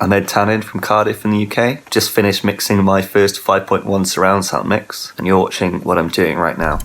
I'm Ed Townend from Cardiff in the UK. Just finished mixing my first 5.1 surround sound mix, and you're watching what I'm doing right now.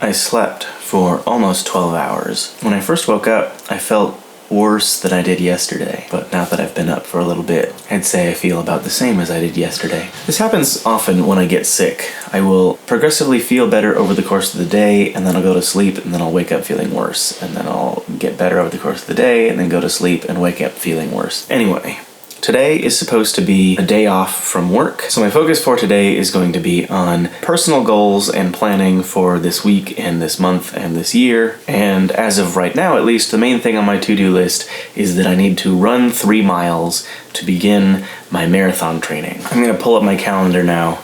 I slept for almost 12 hours. When I first woke up, I felt worse than I did yesterday, but now that I've been up for a little bit, I'd say I feel about the same as I did yesterday. This happens often when I get sick. I will progressively feel better over the course of the day, and then I'll go to sleep, and then I'll wake up feeling worse, and then I'll get better over the course of the day, and then go to sleep and wake up feeling worse. Anyway, today is supposed to be a day off from work, so my focus for today is going to be on personal goals and planning for this week and this month and this year. And as of right now, at least, the main thing on my to-do list is that I need to run 3 miles to begin my marathon training. I'm going to pull up my calendar now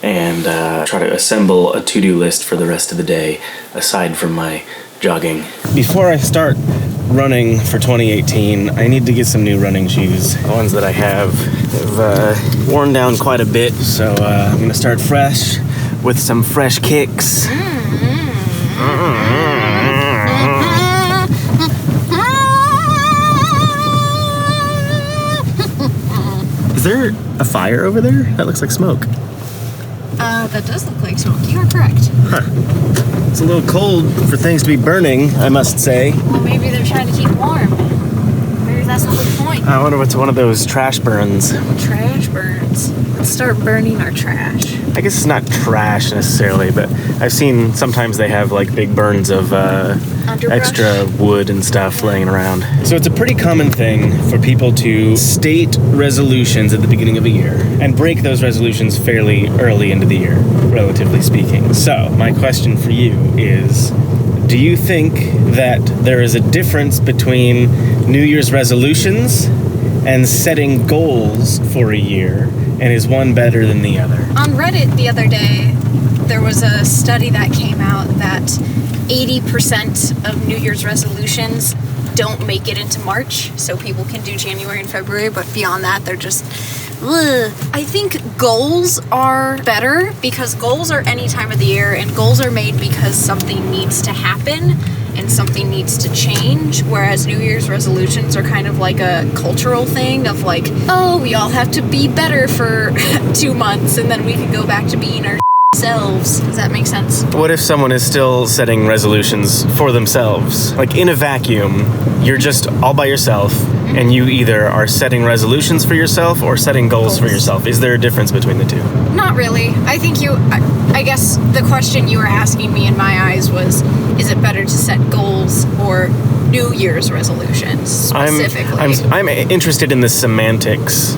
and try to assemble a to-do list for the rest of the day, aside from my jogging. Before I start running for 2018, I need to get some new running shoes. The ones that I have worn down quite a bit, so I'm gonna start fresh with some fresh kicks. Is there a fire over there? That looks like smoke. That does look like smoke. You are correct. Huh. It's a little cold for things to be burning, I must say. Well, maybe they're trying to keep warm. Maybe that's not the point. I wonder what's one of those trash burns. Trash burns. Let's start burning our trash. I guess it's not trash necessarily, but I've seen sometimes they have like big burns of extra wood and stuff laying around. So it's a pretty common thing for people to state resolutions at the beginning of a year and break those resolutions fairly early into the year, relatively speaking. So my question for you is, do you think that there is a difference between New Year's resolutions and setting goals for a year, and is one better than the other? On Reddit the other day, there was a study that came out that 80% of New Year's resolutions don't make it into March, so people can do January and February, but beyond that, they're just, ugh. I think goals are better because goals are any time of the year, and goals are made because something needs to happen and something needs to change, whereas New Year's resolutions are kind of like a cultural thing of like, oh, we all have to be better for 2 months and then we can go back to being our selves. Does that make sense? What if someone is still setting resolutions for themselves? Like in a vacuum, you're just all by yourself, and you either are setting resolutions for yourself or setting goals for yourself. Is there a difference between the two? Not really. I think I guess the question you were asking me in my eyes was, is it better to set goals or New Year's resolutions specifically? I'm interested in the semantics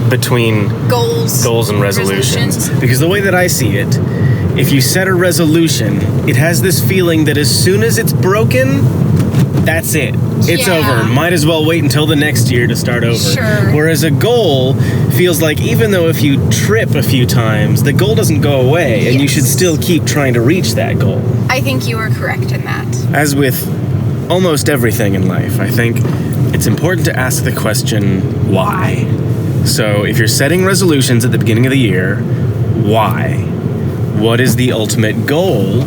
between goals and resolutions. Because the way that I see it, if you set a resolution, it has this feeling that as soon as it's broken, that's it. It's over. Might as well wait until the next year to start over. Sure. Whereas a goal feels like even though if you trip a few times, the goal doesn't go away, and you should still keep trying to reach that goal. I think you are correct in that. As with almost everything in life, I think it's important to ask the question, why? So if you're setting resolutions at the beginning of the year, why? What is the ultimate goal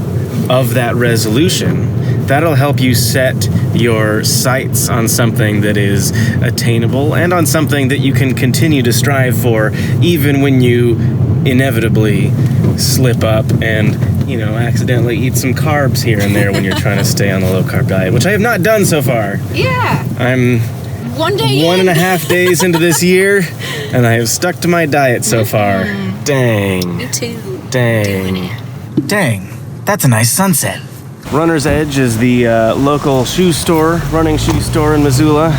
of that resolution? That'll help you set your sights on something that is attainable and on something that you can continue to strive for even when you inevitably slip up and, accidentally eat some carbs here and there when you're trying to stay on the low-carb diet, which I have not done so far. Yeah. I'm 1.5 days into this year, and I have stuck to my diet so far. Dang. Me too. Dang. Dang, that's a nice sunset. Runner's Edge is the local running shoe store in Missoula.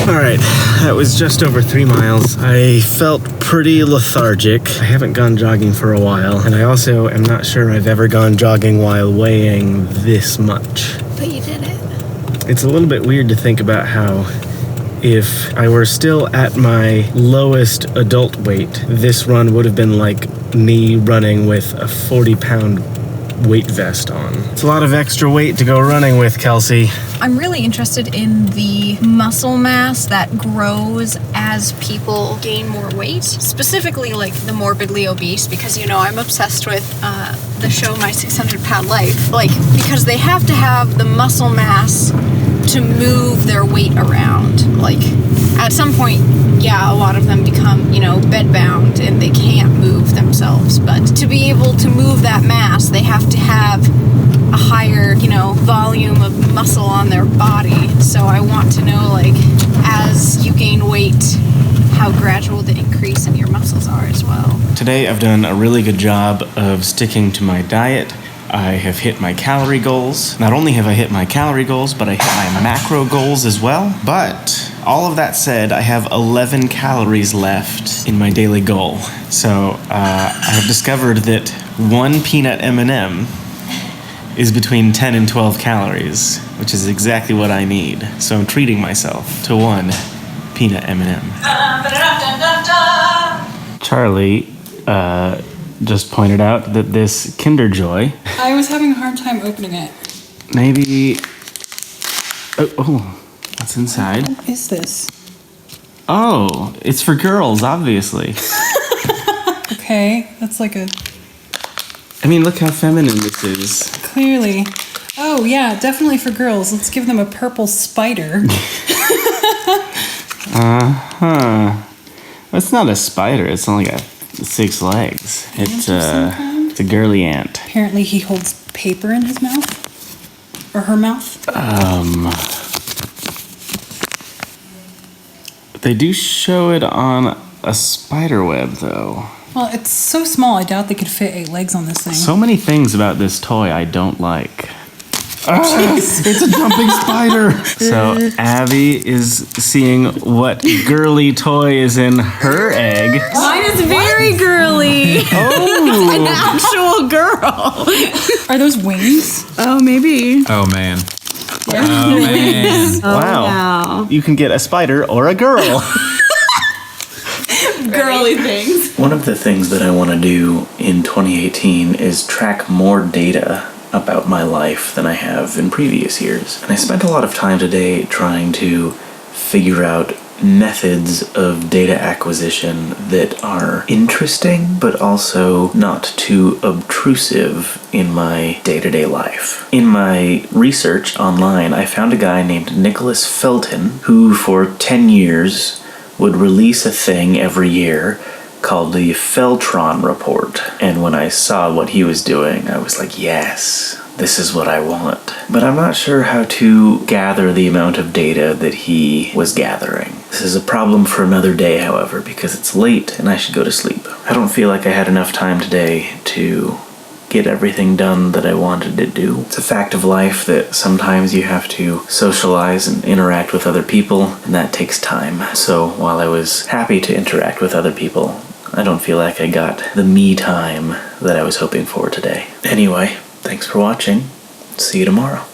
Alright, that was just over 3 miles. I felt pretty lethargic. I haven't gone jogging for a while, and I also am not sure I've ever gone jogging while weighing this much. But you did it. It's a little bit weird to think about how if I were still at my lowest adult weight, this run would have been like me running with a 40-pound weight vest on. It's a lot of extra weight to go running with, Kelsey. I'm really interested in the muscle mass that grows as people gain more weight, specifically like the morbidly obese, because I'm obsessed with the show My 600 Pound Life, because they have to have the muscle mass to move their weight around. At some point, a lot of them become, bedbound and they can't move themselves, but to be able to move that mass, they have to have a higher, volume of muscle on their body. So I want to know, as you gain weight, how gradual the increase in your muscles are as well. Today I've done a really good job of sticking to my diet. I have hit my calorie goals. Not only have I hit my calorie goals, but I hit my macro goals as well. But all of that said, I have 11 calories left in my daily goal. So I have discovered that one peanut M&M is between 10 and 12 calories, which is exactly what I need. So I'm treating myself to one peanut M&M. Charlie just pointed out that this Kinder Joy... I was having a hard time opening it. Maybe... Oh, what's inside? What is this? Oh, it's for girls, obviously. Okay, that's like a... I mean, look how feminine this is. Clearly. Oh, yeah, definitely for girls. Let's give them a purple spider. Uh-huh. It's not a spider, it's only got 6 legs. It's a girly ant. Apparently he holds paper in his mouth. Or her mouth. They do show it on a spider web, though. Well, it's so small, I doubt they could fit 8 legs on this thing. So many things about this toy I don't like. It's a jumping spider. So Abby is seeing what girly toy is in her egg. Mine is very girly. Oh, An actual girl. Are those wings? Oh, maybe. Oh, man. Yeah. Oh, man. wow. You can get a spider or a girl. Girly things. One of the things that I want to do in 2018 is track more data about my life than I have in previous years. And I spent a lot of time today trying to figure out methods of data acquisition that are interesting but also not too obtrusive in my day-to-day life. In my research online, I found a guy named Nicholas Felton who for 10 years would release a thing every year called the Feltron Report. And when I saw what he was doing, I was like, yes, this is what I want. But I'm not sure how to gather the amount of data that he was gathering. This is a problem for another day, however, because it's late and I should go to sleep. I don't feel like I had enough time today to get everything done that I wanted to do. It's a fact of life that sometimes you have to socialize and interact with other people, and that takes time. So while I was happy to interact with other people, I don't feel like I got the me time that I was hoping for today. Anyway, thanks for watching. See you tomorrow.